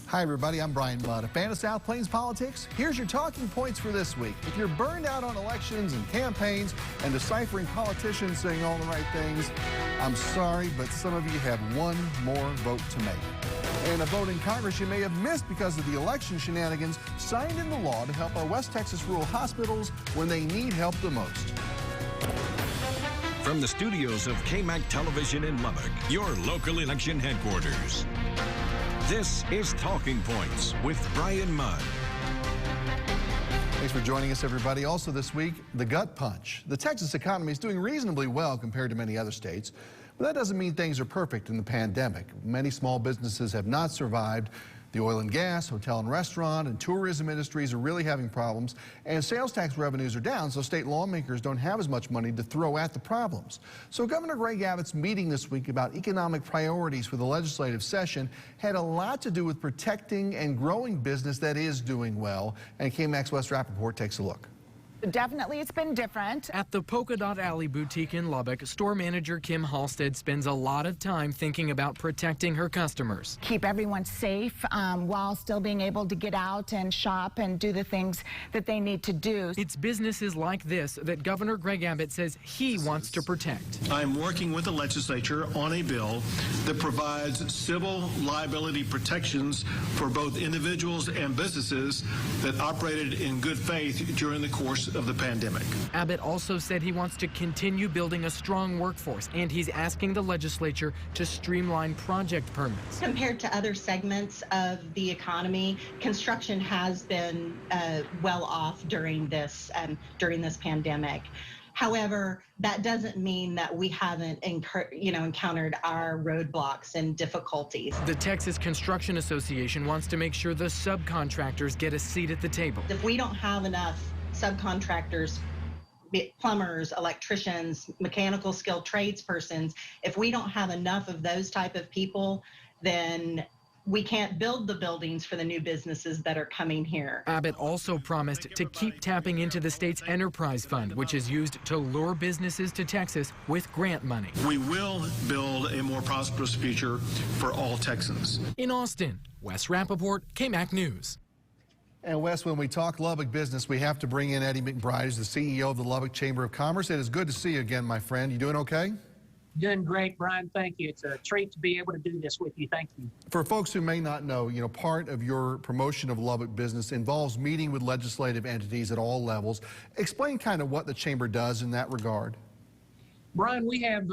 Hi everybody, I'm Bryan Mudd. A fan of South Plains politics? Here's your talking points for this week. If you're burned out on elections and campaigns and deciphering politicians saying all the right things, I'm sorry, but some of you have one more vote to make. And a vote in Congress you may have missed because of the election shenanigans signed into law to help our West Texas rural hospitals when they need help the most. From the studios of KAMC Television in Lubbock, your local election headquarters. This is Talking Points with Bryan Mudd. Thanks for joining us, everybody. Also this week, the gut punch. The Texas economy is doing reasonably well compared to many other states, but that doesn't mean things are perfect in the pandemic. Many small businesses have not survived. The oil and gas, hotel and restaurant, and tourism industries are really having problems, and sales tax revenues are down, so state lawmakers don't have as much money to throw at the problems. So Governor Greg Abbott's meeting this week about economic priorities for the legislative session had a lot to do with protecting and growing business that is doing well, and KAMC's Wes Rappaport takes a look. Definitely, it's been different. At the Polka Dot Alley boutique in Lubbock, store manager Kim Halstead spends a lot of time thinking about protecting her customers. Keep everyone safe while still being able to get out and shop and do the things that they need to do. It's businesses like this that Governor Greg Abbott says he wants to protect. I'm working with the legislature on a bill that provides civil liability protections for both individuals and businesses that operated in good faith during the course of the pandemic. Abbott also said he wants to continue building a strong workforce, and he's asking the legislature to streamline project permits. Compared to other segments of the economy, construction has been well off during this pandemic. However, that doesn't mean that we haven't encountered our roadblocks and difficulties. The Texas Construction Association wants to make sure the subcontractors get a seat at the table. If we don't have enough subcontractors, plumbers, electricians, mechanical skilled tradespersons, if we don't have enough of those type of people, then we can't build the buildings for the new businesses that are coming here. Abbott also promised to keep tapping into the state's enterprise fund, which is used to lure businesses to Texas with grant money. We will build a more prosperous future for all Texans. In Austin, Wes Rappaport, KAMC News. And Wes, when we talk Lubbock business, we have to bring in Eddie McBride, who's the CEO of the Lubbock Chamber of Commerce. It is good to see you again, my friend. You doing okay? Doing great, Bryan. Thank you. It's a treat to be able to do this with you. Thank you. For folks who may not know, part of your promotion of Lubbock business involves meeting with legislative entities at all levels. Explain kind of what the Chamber does in that regard. Bryan, we have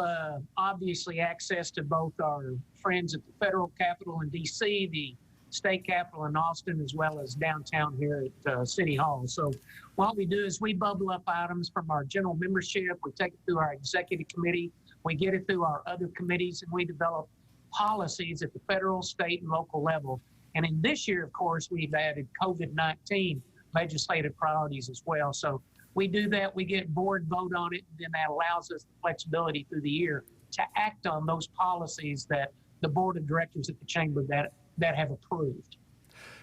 obviously access to both our friends at the federal capitol in D.C., the state capitol in Austin, as well as downtown here at City Hall. So what we do is we bubble up items from our general membership. We take it through our executive committee. We get it through our other committees, and we develop policies at the federal, state, and local level. And in this year, of course, we've added COVID-19 legislative priorities as well. So we do that. We get board vote on it, and then that allows us the flexibility through the year to act on those policies that the board of directors at the chamber that have approved.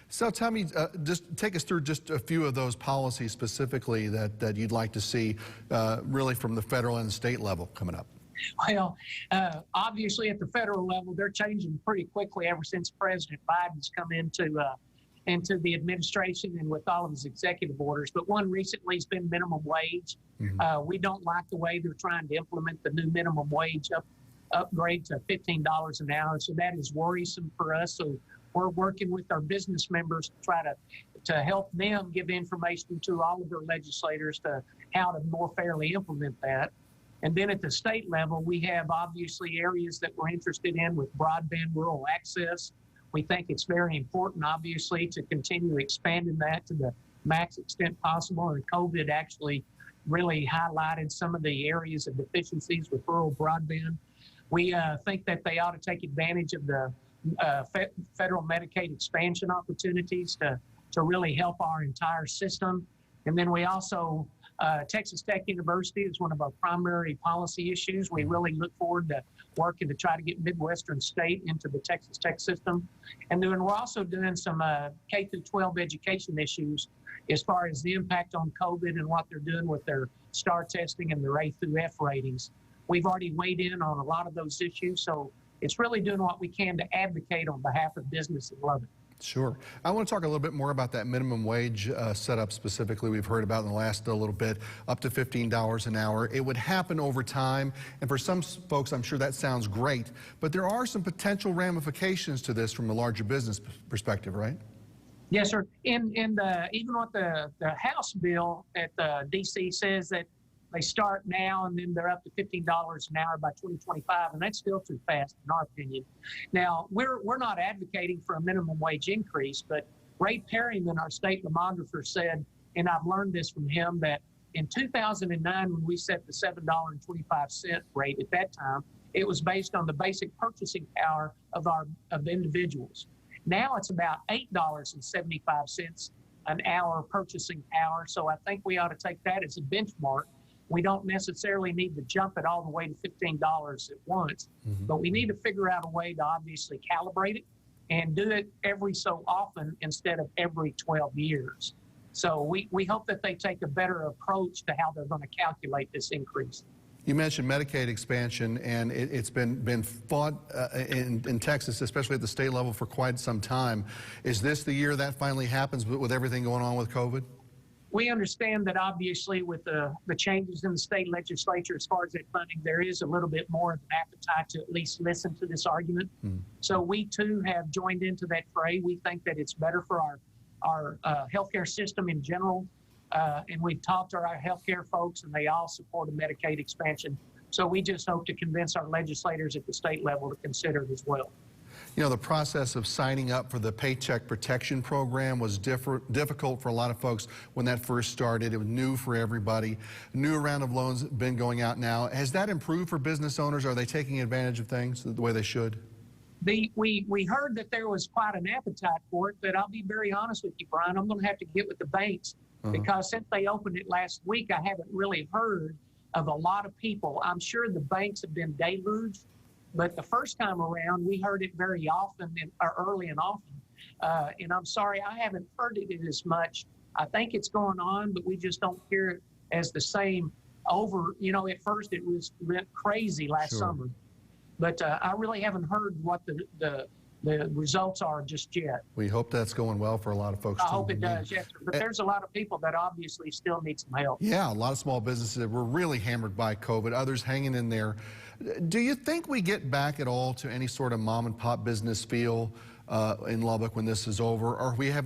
So tell me, just take us through just a few of those policies specifically that you'd like to see really from the federal and state level coming up. Well, obviously at the federal level, they're changing pretty quickly ever since President Biden's come into the administration and with all of his executive orders. But one recently has been minimum wage. Mm-hmm. We don't like the way they're trying to implement the new minimum wage upgrade to $15 an hour. So that is worrisome for us. So we're working with our business members to try to help them give information to all of their legislators to how to more fairly implement that. And then at the state level, we have obviously areas that we're interested in with broadband rural access. We think it's very important, obviously, to continue expanding that to the max extent possible. And COVID actually really highlighted some of the areas of deficiencies with rural broadband. We think that they ought to take advantage of the federal Medicaid expansion opportunities to really help our entire system. And then we also, Texas Tech University is one of our primary policy issues. We really look forward to working to try to get Midwestern State into the Texas Tech system. And then we're also doing some K through 12 education issues as far as the impact on COVID and what they're doing with their STAR testing and their A through F ratings. We've already weighed in on a lot of those issues, so it's really doing what we can to advocate on behalf of business in Lubbock. Sure. I want to talk a little bit more about that minimum wage setup specifically we've heard about in the last little bit, up to $15 an hour. It would happen over time, and for some folks, I'm sure that sounds great, but there are some potential ramifications to this from a larger business perspective, right? Yes, sir. Even what the House bill at D.C. says that they start now and then they're up to $15 an hour by 2025, and that's still too fast in our opinion. Now, we're not advocating for a minimum wage increase, but Ray Perryman, our state demographer, said, and I've learned this from him, that in 2009, when we set the $7.25 rate at that time, it was based on the basic purchasing power of individuals. Now it's about $8.75 an hour purchasing power, so I think we ought to take that as a benchmark. We don't necessarily need to jump it all the way to $15 at once, but we need to figure out a way to obviously calibrate it and do it every so often instead of every 12 years. So we hope that they take a better approach to how they're going to calculate this increase. You mentioned Medicaid expansion, and it's been fought in Texas, especially at the state level, for quite some time. Is this the year that finally happens with everything going on with COVID? We understand that obviously with the changes in the state legislature as far as that funding, there is a little bit more of an appetite to at least listen to this argument. So we too have joined into that fray. We think that it's better for our healthcare system in general. And we've talked to our healthcare folks, and they all support a Medicaid expansion. So we just hope to convince our legislators at the state level to consider it as well. You know, the process of signing up for the Paycheck Protection Program was difficult for a lot of folks when that first started. It was new for everybody. A new round of loans been going out now. Has that improved for business owners? Are they taking advantage of things the way they should? We heard that there was quite an appetite for it, but I'll be very honest with you, Brian, I'm going to have to get with the banks because since they opened it last week, I haven't really heard of a lot of people. I'm sure the banks have been deluged, but the first time around, we heard it very often or early and often. And I'm sorry, I haven't heard it as much. I think it's going on, but we just don't hear it as the same over. You know, at first it went crazy last summer, but I really haven't heard what the results are just yet. We hope that's going well for a lot of folks. I hope it does, yes, sir. But there's a lot of people that obviously still need some help. Yeah, a lot of small businesses that were really hammered by COVID, others hanging in there. Do you think we get back at all to any sort of mom and pop business feel in Lubbock when this is over? Or we have,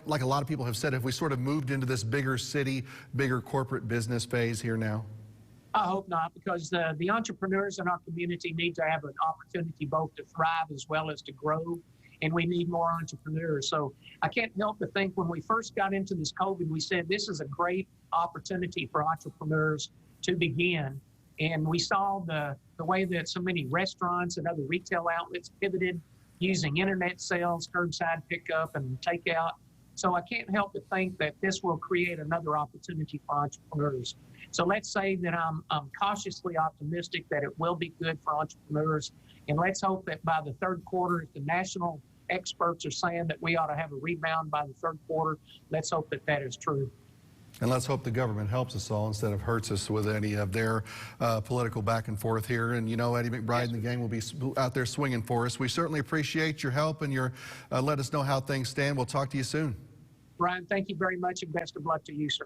like a lot of people have said, have we sort of moved into this bigger city, bigger corporate business phase here now? I hope not, because the entrepreneurs in our community need to have an opportunity both to thrive as well as to grow, and we need more entrepreneurs. So I can't help but think when we first got into this COVID, we said this is a great opportunity for entrepreneurs to begin. And we saw the way that so many restaurants and other retail outlets pivoted using internet sales, curbside pickup, and takeout. So I can't help but think that this will create another opportunity for entrepreneurs. So let's say that I'm cautiously optimistic that it will be good for entrepreneurs. And let's hope that by the third quarter, if the national experts are saying that we ought to have a rebound by the third quarter, let's hope that that is true. And let's hope the government helps us all instead of hurts us with any of their political back and forth here. And, you know, Eddie McBride and the gang will be out there swinging for us. We certainly appreciate your help and your let us know how things stand. We'll talk to you soon. Brian, thank you very much, and best of luck to you, sir.